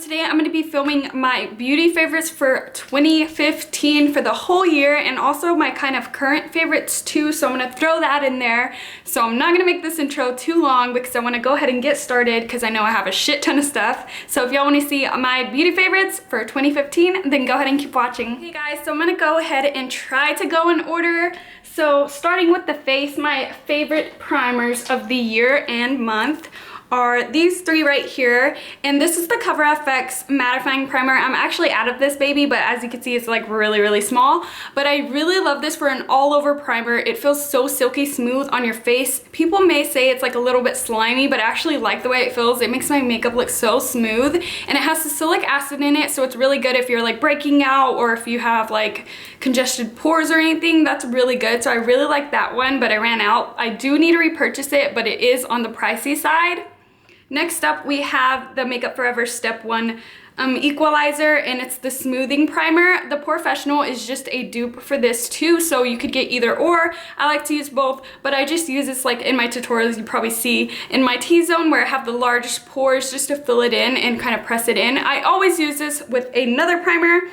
today I'm going to be filming my beauty favorites for 2015 for the whole year, and also my kind of current favorites too, so I'm going to throw that in there. So I'm not going to make this intro too long because I want to go ahead and get started because I know I have a shit ton of stuff. So if y'all want to see my beauty favorites for 2015, then go ahead and keep watching. Hey guys, so I'm going to go ahead and try to go in order. So starting with the face, my favorite primers of the year and month are these three right here, and this is the Cover FX mattifying primer. I'm actually out of this baby, but as you can see, it's like really small, but I really love this for an all-over primer. It feels so silky smooth on your face. People may say it's like a little bit slimy, but I actually like the way it feels. It makes my makeup look so smooth, and it has salicylic acid in it, so it's really good if you're like breaking out or if you have like congested pores or anything. That's really good, so I really like that one, but I ran out. I do need to repurchase it, but it is on the pricey side. Next up, we have the Makeup Forever Step 1 Equalizer, and it's the smoothing primer. The Professional is just a dupe for this too, so you could get either or. I like to use both, but I just use this like in my tutorials. You probably see in my T-zone where I have the largest pores just to fill it in and kind of press it in. I always use this with another primer,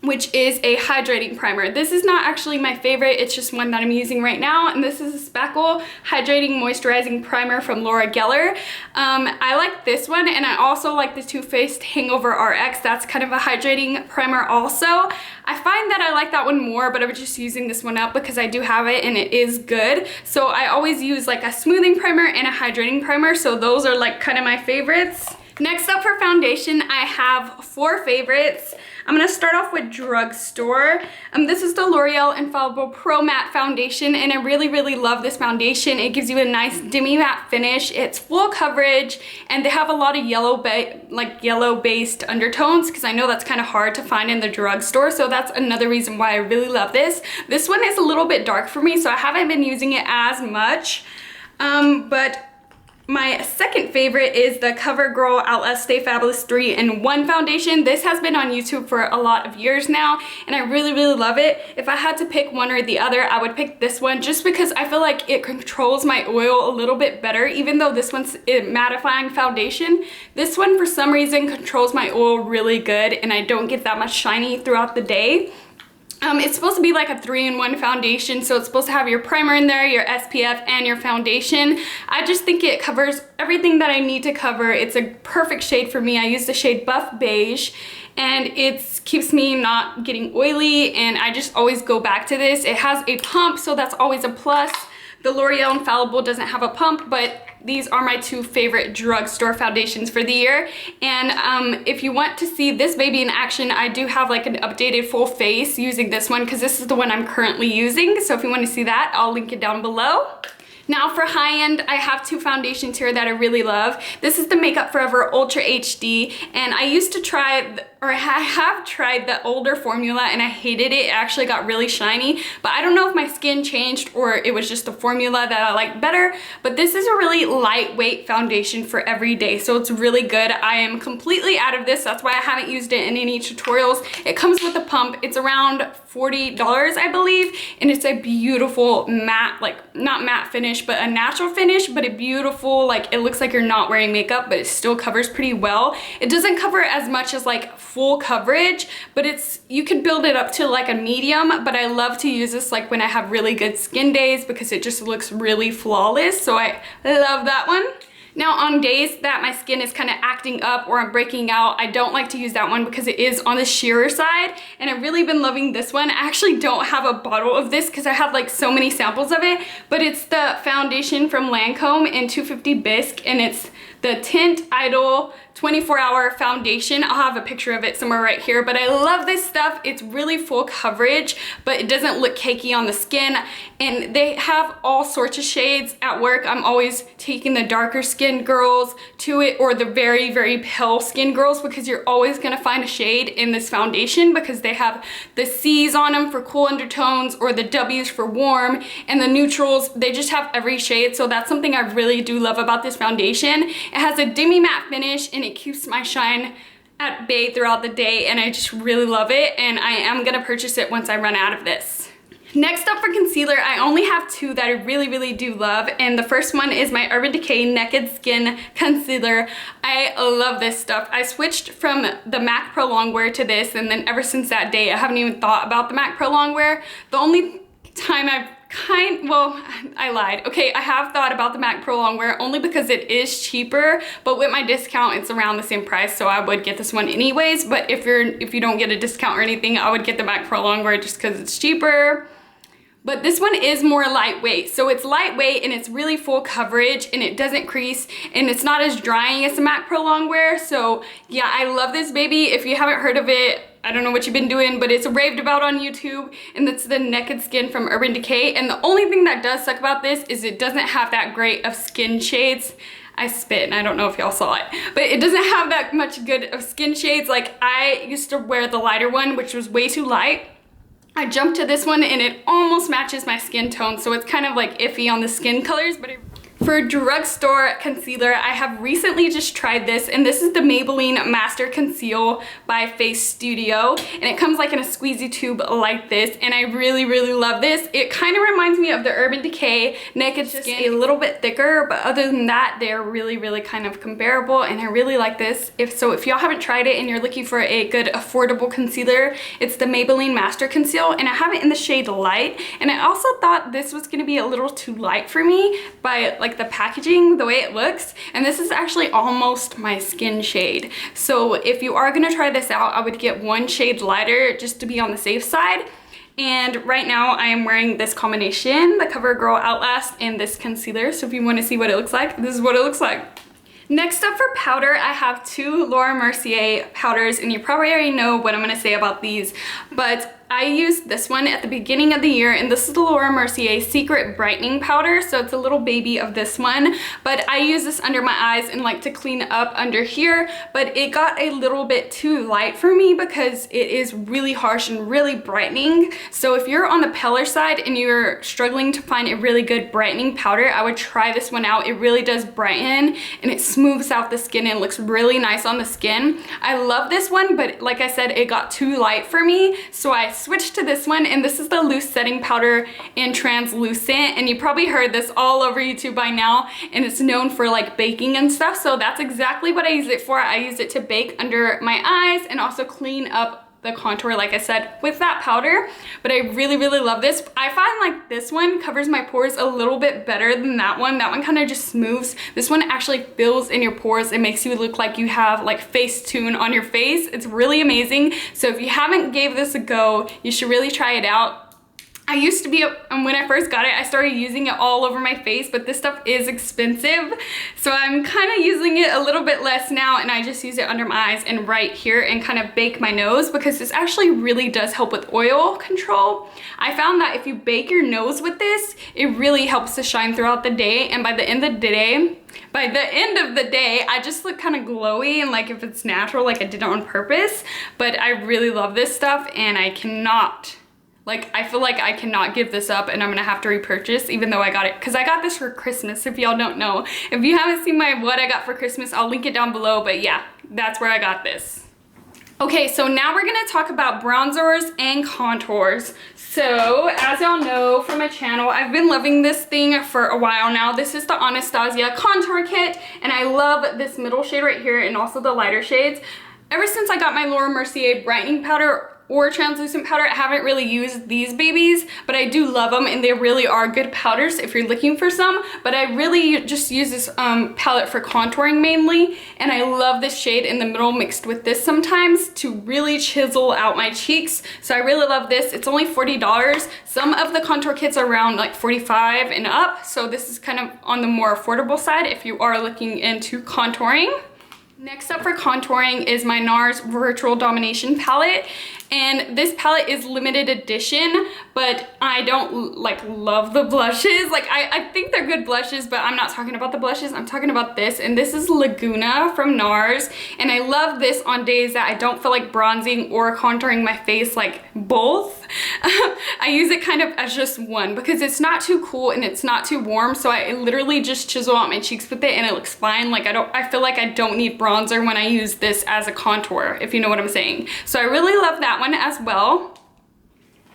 which is a hydrating primer. This is not actually my favorite, it's just one that I'm using right now, and this is a Spackle Hydrating Moisturizing Primer from L'Oreal. I like this one, and I also like the Too Faced Hangover RX. That's kind of a hydrating primer also. I find that I like that one more, but I'm just using this one up because I do have it and it is good. So I always use like a smoothing primer and a hydrating primer, so those are like kind of my favorites. Next up for foundation, I have four favorites. I'm gonna start off with Drugstore. This is the L'Oreal Infallible Pro Matte Foundation, and I really love this foundation. It gives you a nice demi-matte finish. It's full coverage, and they have a lot of yellow-based undertones, because I know that's kind of hard to find in the drugstore, so that's another reason why I really love this. This one is a little bit dark for me, so I haven't been using it as much, but my second favorite is the CoverGirl Outlast Stay Fabulous 3-in-1 foundation. This has been on YouTube for a lot of years now, and I really love it. If I had to pick one or the other, I would pick this one just because I feel like it controls my oil a little bit better. Even though this one's a mattifying foundation, this one for some reason controls my oil really good, and I don't get that much shiny throughout the day. It's supposed to be like a 3-in-1 foundation, so it's supposed to have your primer in there, your SPF, and your foundation. I just think it covers everything that I need to cover. It's a perfect shade for me. I use the shade Buff Beige, and it keeps me not getting oily, and I just always go back to this. It has a pump, so that's always a plus. The L'Oreal Infallible doesn't have a pump, but these are my two favorite drugstore foundations for the year. And if you want to see this baby in action, I do have like an updated full face using this one because this is the one I'm currently using. So if you want to see that, I'll link it down below. Now for high-end, I have two foundations here that I really love. This is the Makeup Forever Ultra HD, and I used to try, I have tried the older formula, and I hated it. It actually got really shiny, but I don't know if my skin changed or it was just the formula that I like better, but this is a really lightweight foundation for every day, so it's really good. I am completely out of this. That's why I haven't used it in any tutorials. It comes with a pump. It's around $40, I believe, and it's a beautiful matte, like not matte finish, but a natural finish, but a beautiful, like it looks like you're not wearing makeup, but it still covers pretty well. It doesn't cover as much as like full coverage, but you could build it up to like a medium, but I love to use this like when I have really good skin days because it just looks really flawless, so I love that one. Now on days that my skin is kind of acting up or I'm breaking out, I don't like to use that one because it is on the sheerer side, and I've really been loving this one. I actually don't have a bottle of this because I have like so many samples of it, but it's the foundation from Lancome in 250 Bisque, and it's the Tint Idol 24-hour foundation. I'll have a picture of it somewhere right here, but I love this stuff. It's really full coverage, but it doesn't look cakey on the skin, and they have all sorts of shades. At work, I'm always taking the darker skinned girls to it, or the very pale skin girls, because you're always gonna find a shade in this foundation because they have the C's on them for cool undertones or the W's for warm, and the neutrals, they just have every shade, so that's something I really do love about this foundation. It has a demi-matte finish, and it keeps my shine at bay throughout the day, and I just really love it, and I am gonna purchase it once I run out of this. Next up for concealer, I only have two that I really do love, and the first one is my Urban Decay Naked Skin Concealer. I love this stuff. I switched from the MAC Pro Longwear to this, and then ever since that day, I haven't even thought about the MAC Pro Longwear. The only time I've I lied. Okay, I have thought about the MAC Pro Longwear only because it is cheaper, but with my discount, it's around the same price, so I would get this one anyways. But if you don't get a discount or anything, I would get the MAC Pro Longwear just because it's cheaper. But this one is more lightweight. So it's lightweight and it's really full coverage and it doesn't crease and it's not as drying as the MAC Pro Longwear. So yeah, I love this baby. If you haven't heard of it, I don't know what you've been doing, but it's raved about on YouTube, and it's the Naked Skin from Urban Decay. And the only thing that does suck about this is it doesn't have that great of skin shades. I spit and I don't know if y'all saw it, but it doesn't have that much good of skin shades. Like, I used to wear the lighter one, which was way too light. I jumped to this one and it almost matches my skin tone, so it's kind of like iffy on the skin colors. But for drugstore concealer, I have recently just tried this, and this is the Maybelline Master Conceal by Face Studio, and it comes like in a squeezy tube like this, and I really love this. It kind of reminds me of the Urban Decay Naked Skin, just a little bit thicker, but other than that, they're really kind of comparable, and I really like this. If y'all haven't tried it and you're looking for a good affordable concealer, it's the Maybelline Master Conceal, and I have it in the shade Light, and I also thought this was gonna be a little too light for me by like the packaging, the way it looks, and this is actually almost my skin shade. So if you are gonna try this out, I would get one shade lighter just to be on the safe side. And right now I am wearing this combination, the CoverGirl Outlast and this concealer. So if you want to see what it looks like, this is what it looks like. Next up for powder, I have two Laura Mercier powders, and you probably already know what I'm gonna say about these, but I used this one at the beginning of the year, and this is the Laura Mercier Secret Brightening Powder, so it's a little baby of this one, but I use this under my eyes and like to clean up under here, but it got a little bit too light for me because it is really harsh and really brightening. So if you're on the paler side and you're struggling to find a really good brightening powder, I would try this one out. It really does brighten and it smooths out the skin and looks really nice on the skin. I love this one, but like I said, it got too light for me, so I switched to this one, and this is the loose setting powder in translucent, and you probably heard this all over YouTube by now, and it's known for like baking and stuff, so that's exactly what I use it for. I use it to bake under my eyes and also clean up the contour, like I said, with that powder. But I really love this. I find like this one covers my pores a little bit better than that one. That one kind of just smooths. This one actually fills in your pores. It makes you look like you have like Facetune on your face. It's really amazing. So if you haven't gave this a go, you should really try it out. I used to be, when I first got it, I started using it all over my face, but this stuff is expensive. So I'm kind of using it a little bit less now, and I just use it under my eyes and right here and kind of bake my nose, because this actually really does help with oil control. I found that if you bake your nose with this, it really helps to shine throughout the day, and by the end of the day, I just look kind of glowy, and like if it's natural, like I did it on purpose. But I really love this stuff, and I cannot, like, I feel like I cannot give this up, and I'm gonna have to repurchase, even though I got it, because I got this for Christmas, if y'all don't know. If you haven't seen my what I got for Christmas, I'll link it down below, but yeah, that's where I got this. Okay, so now we're gonna talk about bronzers and contours. So, as y'all know from my channel, I've been loving this thing for a while now. This is the Anastasia contour kit, and I love this middle shade right here and also the lighter shades. Ever since I got my Laura Mercier brightening powder or translucent powder, I haven't really used these babies, but I do love them, and they really are good powders if you're looking for some. But I really just use this palette for contouring mainly, and I love this shade in the middle mixed with this sometimes to really chisel out my cheeks. So I really love this. It's only $40. Some of the contour kits are around like $45 and up, so this is kind of on the more affordable side if you are looking into contouring. Next up for contouring is my Nars Virtual Domination palette, and this palette is limited edition, but I don't like love the blushes. Like I think they're good blushes, but I'm not talking about the blushes, I'm talking about this, and this is Laguna from Nars, and I love this on days that I don't feel like bronzing or contouring my face, like both. I use it kind of as just one because it's not too cool and it's not too warm, so I literally just chisel out my cheeks with it and it looks fine. Like I feel like I don't need bronzer when I use this as a contour, if you know what I'm saying. So I really love that one as well.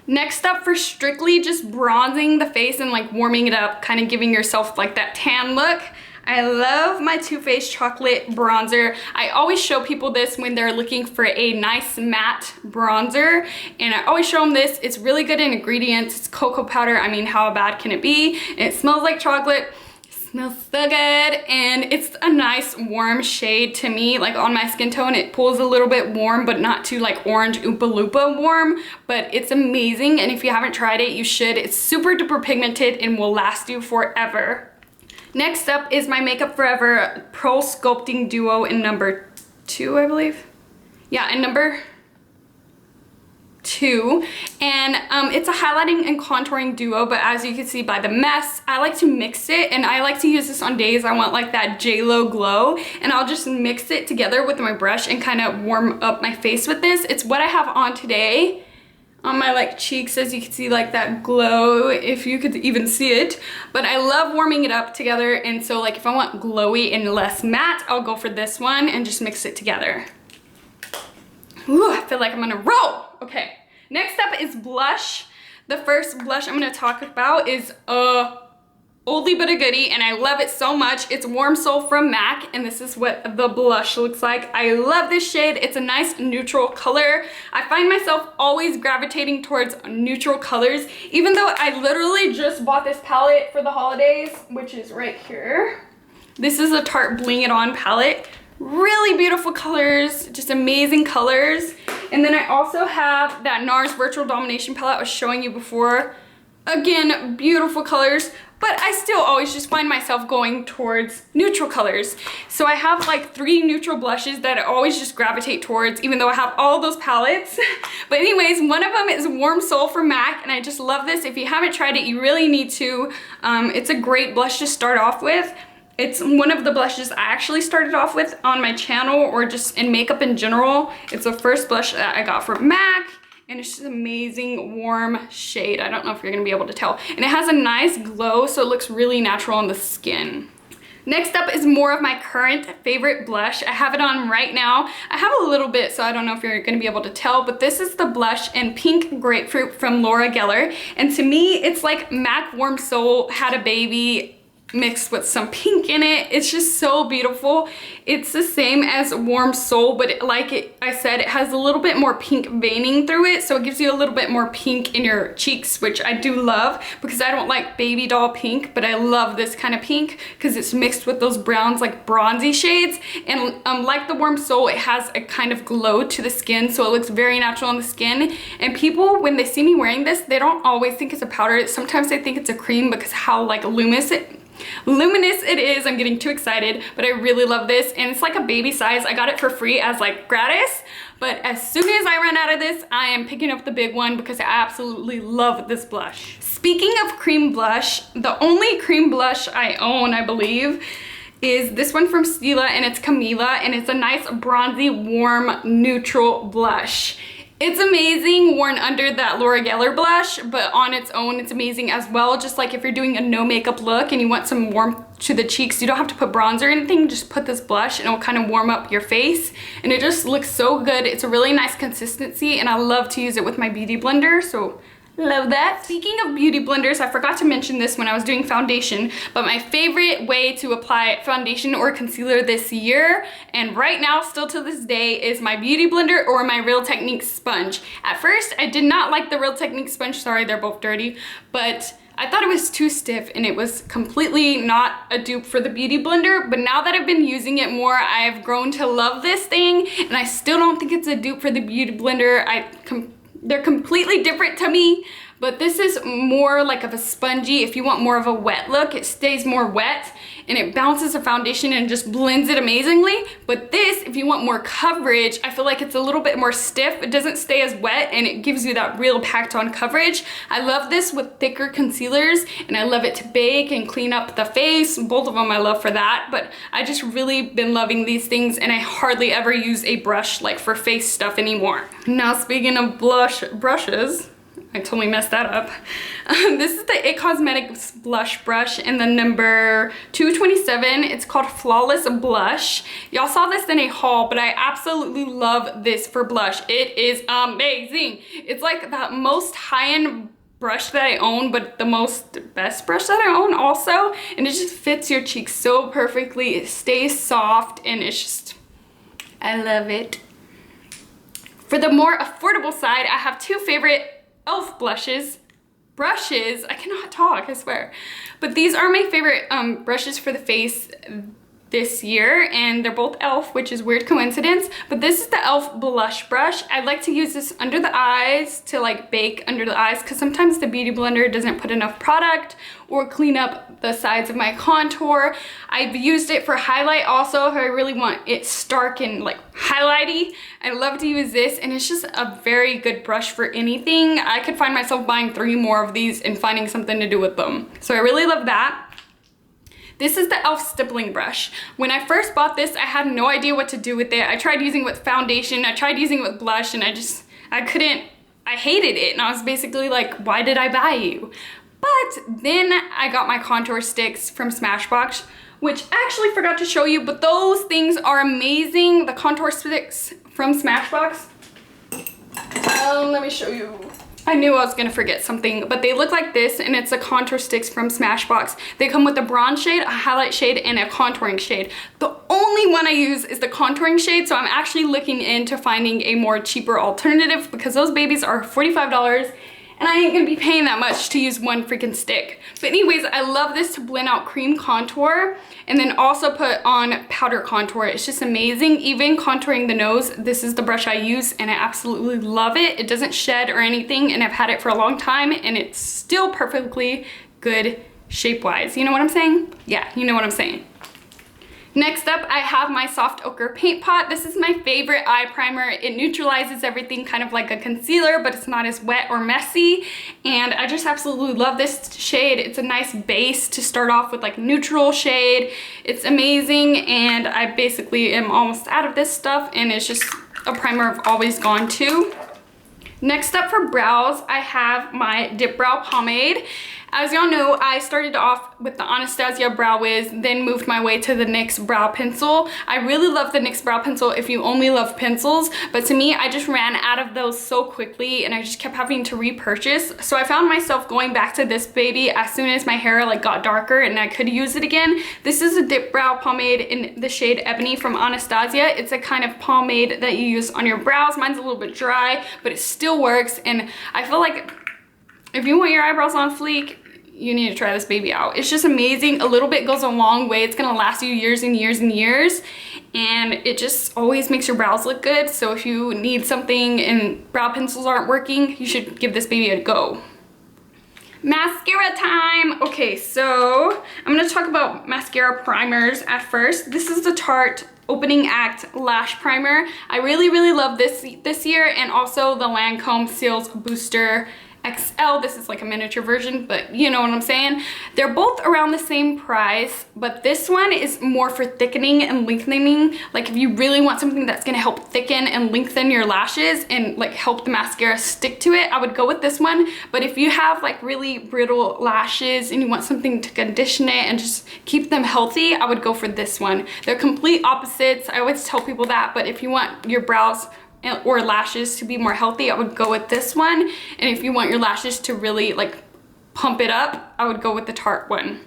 Next up, for strictly just bronzing the face and like warming it up, kind of giving yourself like that tan look, I love my Too Faced chocolate bronzer. I always show people this when they're looking for a nice matte bronzer, and I always show them this. It's really good in ingredients. It's cocoa powder. I mean, how bad can it be? And it smells like chocolate. It smells so good, and it's a nice warm shade to me. Like on my skin tone, it pulls a little bit warm, but not too like orange Oompa Loompa warm, but it's amazing. And if you haven't tried it, you should. It's super duper pigmented and will last you forever. Next up is my Makeup Forever Pro Sculpting Duo in number 2, I believe. Yeah, in number 2. And it's a highlighting and contouring duo, but as you can see by the mess, I like to mix it, and I like to use this on days I want like that J-Lo glow, and I'll just mix it together with my brush and kind of warm up my face with this. It's what I have on today. On my like cheeks, as you can see, like that glow, if you could even see it. But I love warming it up together, and so like if I want glowy and less matte, I'll go for this one and just mix it together. Ooh, I feel like I'm on a roll. Okay, next up is blush. The first blush I'm gonna talk about is oldie but a goodie, and I love it so much. It's Warm Soul from MAC, and this is what the blush looks like. I love this shade. It's a nice neutral color. I find myself always gravitating towards neutral colors, even though I literally just bought this palette for the holidays, which is right here. This is a Tarte Bling It On palette. Really beautiful colors, just amazing colors. And then I also have that Nars Virtual Domination palette I was showing you before. Again, beautiful colors, but I still always just find myself going towards neutral colors. So I have like 3 neutral blushes that I always just gravitate towards, even though I have all those palettes. But anyways, one of them is Warm Soul from MAC, and I just love this. If you haven't tried it, you really need to. It's a great blush to start off with. It's one of the blushes I actually started off with on my channel, or just in makeup in general. It's the first blush that I got from MAC. And it's just an amazing warm shade. I don't know if you're gonna be able to tell. And it has a nice glow, so it looks really natural on the skin. Next up is more of my current favorite blush. I have it on right now. I have a little bit, so I don't know if you're gonna be able to tell, but this is the blush in Pink Grapefruit from Laura Geller. And to me, it's like MAC Warm Soul had a baby mixed with some pink in it. It's just so beautiful. It's the same as Warm Soul, but I said, it has a little bit more pink veining through it, so it gives you a little bit more pink in your cheeks, which I do love because I don't like baby doll pink, but I love this kind of pink because it's mixed with those browns, like bronzy shades. And like the Warm Soul, it has a kind of glow to the skin, so it looks very natural on the skin. And people, when they see me wearing this, they don't always think it's a powder. Sometimes they think it's a cream because how like luminous it is. I'm getting too excited, but I really love this, and it's like a baby size. I got it for free as like gratis, but as soon as I run out of this, I am picking up the big one because I absolutely love this blush. Speaking of cream blush, the only cream blush I own, I believe, is this one from Stila, and it's Camila, and it's a nice bronzy, warm, neutral blush. It's amazing worn under that Laura Geller blush, but on its own, it's amazing as well. Just like if you're doing a no makeup look and you want some warmth to the cheeks, you don't have to put bronzer or anything, just put this blush and it will kind of warm up your face. And it just looks so good. It's a really nice consistency, and I love to use it with my beauty blender, so love that. Speaking of beauty blenders, I forgot to mention this when I was doing foundation, but my favorite way to apply foundation or concealer this year, and right now still to this day, is my beauty blender or my Real Technique sponge. At first, I did not like the Real Technique sponge. Sorry, they're both dirty, but I thought it was too stiff and it was completely not a dupe for the beauty blender. But now that I've been using it more, I've grown to love this thing, and I still don't think it's a dupe for the beauty blender. They're completely different to me, but this is more like of a spongy. If you want more of a wet look, it stays more wet and it bounces the foundation and just blends it amazingly. But this, if you want more coverage, I feel like it's a little bit more stiff. It doesn't stay as wet and it gives you that real packed on coverage. I love this with thicker concealers, and I love it to bake and clean up the face. Both of them I love for that, but I just really been loving these things, and I hardly ever use a brush like for face stuff anymore. Now speaking of brushes, I totally messed that up. This is the It Cosmetics blush brush in the number 227. It's called Flawless Blush. Y'all saw this in a haul, but I absolutely love this for blush. It is amazing. It's like the most high-end brush that I own, but the best brush that I own also. And it just fits your cheeks so perfectly. It stays soft and it's just, I love it. For the more affordable side, I have two favorite e.l.f. brushes. I cannot talk, I swear. But these are my favorite brushes for the face this year, and they're both e.l.f., which is weird coincidence. But this is the e.l.f. blush brush. I like to use this under the eyes to like bake under the eyes, because sometimes the beauty blender doesn't put enough product or clean up the sides of my contour. I've used it for highlight also if I really want it stark and like highlighty. I love to use this, and it's just a very good brush for anything. I could find myself buying 3 more of these and finding something to do with them. So I really love that. This is the e.l.f. stippling brush. When I first bought this, I had no idea what to do with it. I tried using it with foundation, I tried using it with blush, and I hated it. And I was basically like, why did I buy you? But then I got my contour sticks from Smashbox, which I actually forgot to show you, but those things are amazing. The contour sticks from Smashbox. Let me show you. I knew I was gonna forget something, but they look like this, and it's a contour sticks from Smashbox. They come with a bronze shade, a highlight shade, and a contouring shade. The only one I use is the contouring shade, so I'm actually looking into finding a more cheaper alternative, because those babies are $45, and I ain't gonna be paying that much to use one freaking stick. But anyways, I love this to blend out cream contour and then also put on powder contour. It's just amazing. Even contouring the nose, this is the brush I use, and I absolutely love it. It doesn't shed or anything, and I've had it for a long time, and it's still perfectly good shape-wise. You know what I'm saying? Yeah, you know what I'm saying. Next up, I have my soft ochre paint pot. This is my favorite eye primer. It neutralizes everything kind of like a concealer, but it's not as wet or messy. And I just absolutely love this shade. It's a nice base to start off with, like neutral shade. It's amazing, and I basically am almost out of this stuff, and it's just a primer I've always gone to. Next up for brows, I have my Dip Brow Pomade. As y'all know, I started off with the Anastasia Brow Wiz, then moved my way to the NYX Brow Pencil. I really love the NYX Brow Pencil if you only love pencils, but to me, I just ran out of those so quickly, and I just kept having to repurchase. So I found myself going back to this baby as soon as my hair like got darker and I could use it again. This is a Dip Brow Pomade in the shade Ebony from Anastasia. It's a kind of pomade that you use on your brows. Mine's a little bit dry, but it still works, and I feel like if you want your eyebrows on fleek, you need to try this baby out. It's just amazing. A little bit goes a long way. It's gonna last you years and years and years, and it just always makes your brows look good. So if you need something and brow pencils aren't working, you should give this baby a go. Mascara time. Okay, so I'm gonna talk about mascara primers at first. This is the Tarte Opening Act Lash Primer. I really love this year, and also the Lancome Seals Booster XL. This is like a miniature version, but you know what I'm saying. They're both around the same price, but this one is more for thickening and lengthening. Like if you really want something that's gonna help thicken and lengthen your lashes and like help the mascara stick to it, I would go with this one. But if you have like really brittle lashes and you want something to condition it and just keep them healthy, I would go for this one. They're complete opposites. I always tell people that, but if you want your brows or lashes to be more healthy, I would go with this one. And if you want your lashes to really like pump it up, I would go with the Tarte one.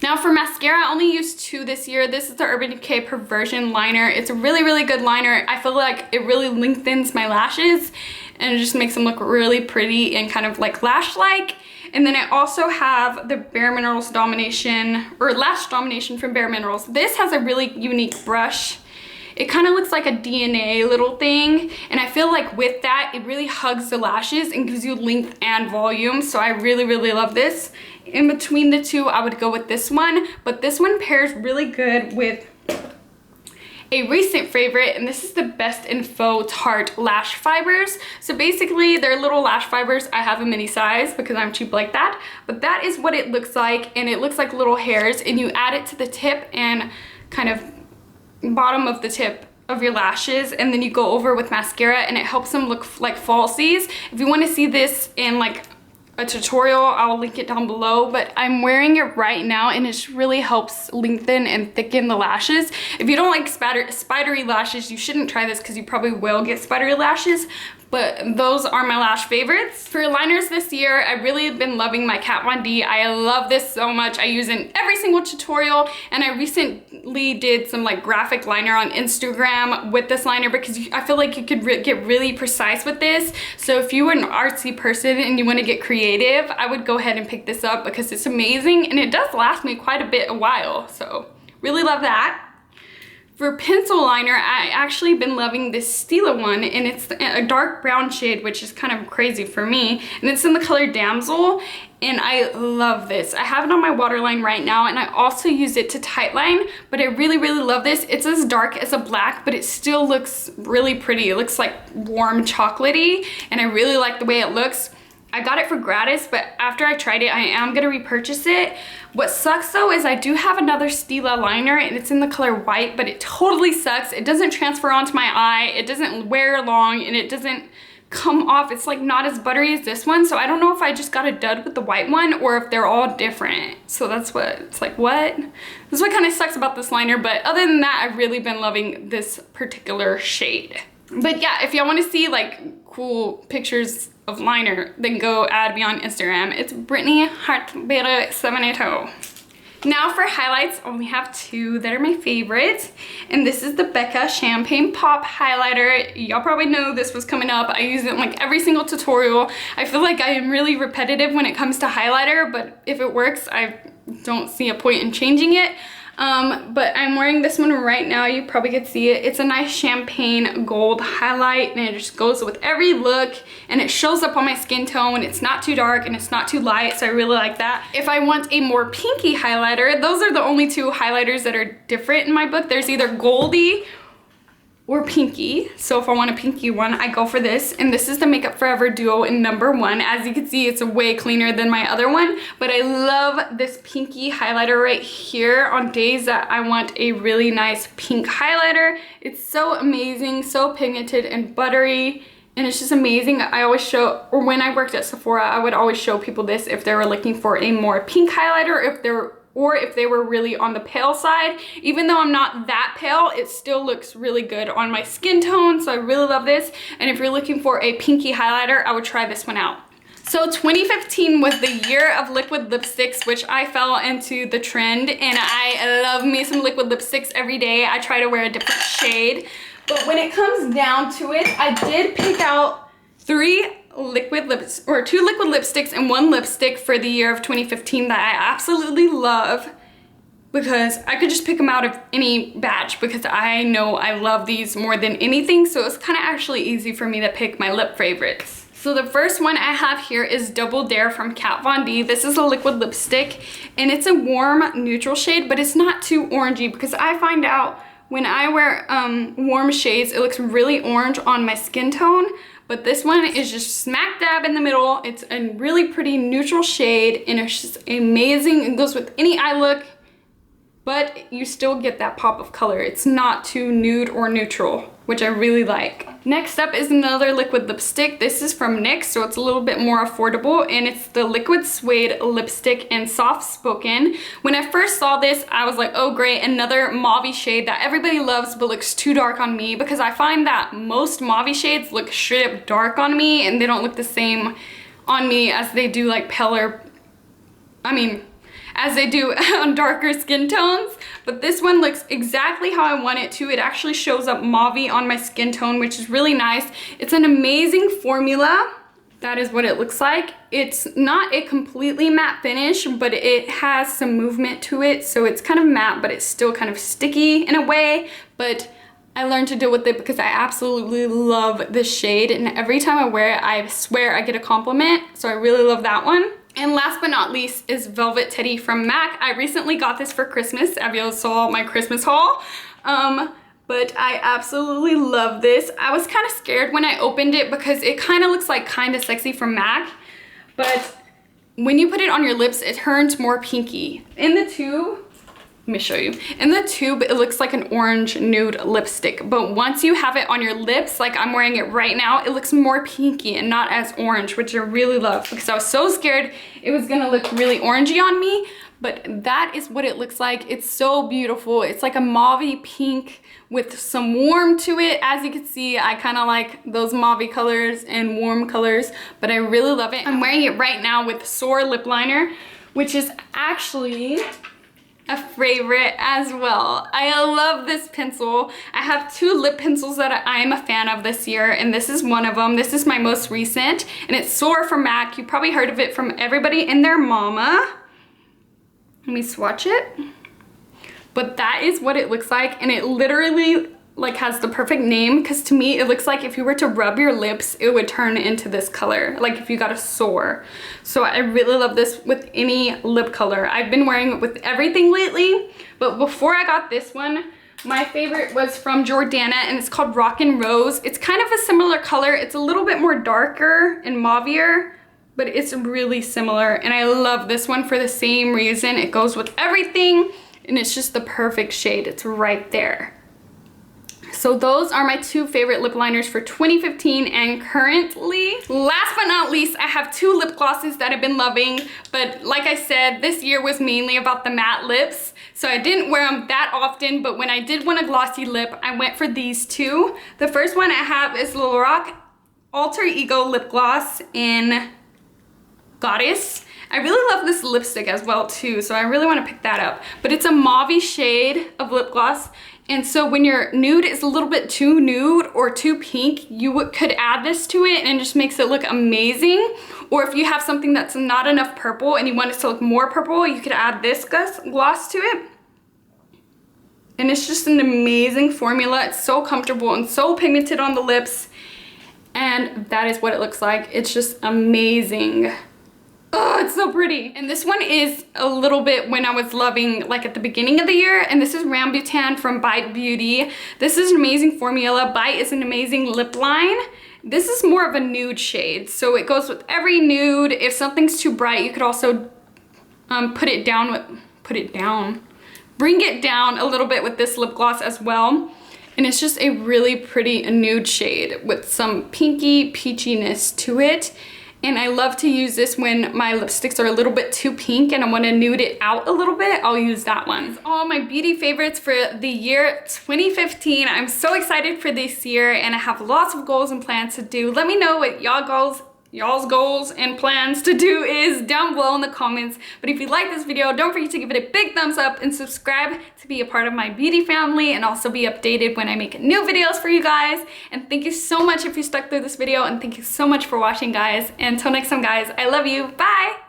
Now for mascara, I only used 2 this year. This is the Urban Decay Perversion Liner. It's a really good liner. I feel like it really lengthens my lashes and it just makes them look really pretty and kind of like lash-like. And then I also have the Bare Minerals Domination, or Lash Domination from Bare Minerals. This has a really unique brush. It kind of looks like a DNA little thing, and I feel like with that, it really hugs the lashes and gives you length and volume, so I really love this. In between the two, I would go with this one, but this one pairs really good with a recent favorite, and this is the Best in Faux Tarte Lash Fibers. So basically, they're little lash fibers. I have a mini size because I'm cheap like that, but that is what it looks like, and it looks like little hairs, and you add it to the tip and kind of bottom of the tip of your lashes, and then you go over with mascara and it helps them look like falsies. If you want to see this in like a tutorial, I'll link it down below, but I'm wearing it right now and it just really helps lengthen and thicken the lashes. If you don't like spidery lashes, you shouldn't try this because you probably will get spidery lashes, but those are my lash favorites. For liners this year, I've really been loving my Kat Von D. I love this so much. I use it in every single tutorial, and I recently did some like graphic liner on Instagram with this liner because I feel like you could get really precise with this. So if you are an artsy person and you want to get creative, I would go ahead and pick this up because it's amazing and it does last me quite a while. So really love that. For pencil liner, I actually been loving this Stila one, and it's a dark brown shade, which is kind of crazy for me, and it's in the color Damsel, and I love this. I have it on my waterline right now, and I also use it to tightline, but I really love this. It's as dark as a black, but it still looks really pretty. It looks like warm chocolatey, and I really like the way it looks. I got it for gratis, but after I tried it, I am gonna repurchase it. What sucks though is I do have another Stila liner and it's in the color white, but it totally sucks. It doesn't transfer onto my eye, it doesn't wear long, and it doesn't come off. It's like not as buttery as this one, so I don't know if I just got a dud with the white one or if they're all different. So that's what, it's like, what? This is what kind of sucks about this liner, but other than that, I've really been loving this particular shade. But yeah, if y'all want to see like cool pictures of liner, then go add me on Instagram. It's britanyheartsbe 780. Now for highlights, I only have two that are my favorite, and this is the Becca Champagne Pop Highlighter. Y'all probably know this was coming up. I use it in like every single tutorial. I feel like I am really repetitive when it comes to highlighter, but if it works, I don't see a point in changing it. But I'm wearing this one right now. You probably could see it. It's a nice champagne gold highlight, and it just goes with every look, and it shows up on my skin tone. It's not too dark and it's not too light, so I really like that. If I want a more pinky highlighter, those are the only two highlighters that are different in my book. There's either Goldie or pinky. So if I want a pinky one, I go for this, and this is the Makeup Forever Duo in #1. As you can see, it's way cleaner than my other one, but I love this pinky highlighter right here on days that I want a really nice pink highlighter. It's so amazing, so pigmented and buttery, and it's just amazing. I always show, or when I worked at Sephora, I would always show people this if they were looking for a more pink highlighter, if they were really on the pale side. Even though I'm not that pale, it still looks really good on my skin tone, so I really love this. And if you're looking for a pinky highlighter, I would try this one out. So 2015 was the year of liquid lipsticks, which I fell into the trend, and I love me some liquid lipsticks every day. I try to wear a different shade, but when it comes down to it, I did pick out two liquid lipsticks and one lipstick for the year of 2015 that I absolutely love, because I could just pick them out of any batch because I know I love these more than anything, so it's kind of actually easy for me to pick my lip favorites. So the first one I have here is Double Dare from Kat Von D. This is a liquid lipstick, and it's a warm neutral shade, but it's not too orangey, because I find out when I wear warm shades, it looks really orange on my skin tone. But this one is just smack dab in the middle. It's a really pretty neutral shade, and it's just amazing. It goes with any eye look, but you still get that pop of color. It's not too nude or neutral, which I really like. Next up is another liquid lipstick. This is from NYX, so it's a little bit more affordable, and it's the Liquid Suede Lipstick in Soft Spoken. When I first saw this, I was like, oh great, another mauve shade that everybody loves but looks too dark on me, because I find that most mauve shades look straight up dark on me, and they don't look the same on me as they do like paler, as they do on darker skin tones. But this one looks exactly how I want it to. It actually shows up mauve on my skin tone, which is really nice. It's an amazing formula. That is what it looks like. It's not a completely matte finish, but it has some movement to it, so it's kind of matte, but it's still kind of sticky in a way. But I learned to deal with it because I absolutely love this shade, and every time I wear it, I swear I get a compliment, so I really love that one. And last but not least is Velvet Teddy from MAC. I recently got this for Christmas. Abby saw my Christmas haul. But I absolutely love this. I was kind of scared when I opened it because it kind of looks like Kinda Sexy from MAC. But when you put it on your lips, it turns more pinky. In the tube, Let me show you. In the tube, it looks like an orange nude lipstick, but once you have it on your lips, like I'm wearing it right now, it looks more pinky and not as orange, which I really love because I was so scared it was gonna look really orangey on me, but that is what it looks like. It's so beautiful. It's like a mauvey pink with some warm to it. As you can see, I kind of like those mauvey colors and warm colors, but I really love it. I'm wearing it right now with Soar lip liner, which is actually a favorite as well. I love this pencil. I have 2 lip pencils that I am a fan of this year, and this is one of them. This is my most recent, and it's Soar from MAC. You probably heard of it from everybody and their mama. Let me swatch it. But that is what it looks like, and it literally like has the perfect name, because to me it looks like if you were to rub your lips it would turn into this color, like if you got a sore. So I really love this with any lip color. I've been wearing it with everything lately, but before I got this one, my favorite was from Jordana, and it's called Rockin' Rose. It's kind of a similar color. It's a little bit more darker and mauvier, but it's really similar, and I love this one for the same reason. It goes with everything, and it's just the perfect shade. It's right there. So those are my 2 favorite lip liners for 2015 and currently. Last but not least, I have 2 lip glosses that I've been loving, but like I said, this year was mainly about the matte lips, so I didn't wear them that often, but when I did want a glossy lip, I went for these 2. The first one I have is Loreal Alter Ego Lip Gloss in Goddess. I really love this lipstick as well too, so I really want to pick that up. But it's a mauvey shade of lip gloss, and so when your nude is a little bit too nude or too pink, you could add this to it and it just makes it look amazing. Or if you have something that's not enough purple and you want it to look more purple, you could add this gloss to it. And it's just an amazing formula. It's so comfortable and so pigmented on the lips, and that is what it looks like. It's just amazing. Oh, it's so pretty. And this one is a little bit when I was loving like at the beginning of the year, and this is Rambutan from Bite Beauty. This is an amazing formula. Bite is an amazing lip line. This is more of a nude shade, so it goes with every nude. If something's too bright, you could also bring it down a little bit with this lip gloss as well. And it's just a really pretty nude shade with some pinky peachiness to it. And I love to use this when my lipsticks are a little bit too pink and I want to nude it out a little bit. I'll use that one. It's all my beauty favorites for the year 2015. I'm so excited for this year, and I have lots of goals and plans to do. Let me know what y'all's goals and plans to do is down below in the comments. But if you like this video, don't forget to give it a big thumbs up and subscribe to be a part of my beauty family, and also be updated when I make new videos for you guys. And thank you so much if you stuck through this video, and thank you so much for watching, guys. And until next time, guys, I love you. Bye.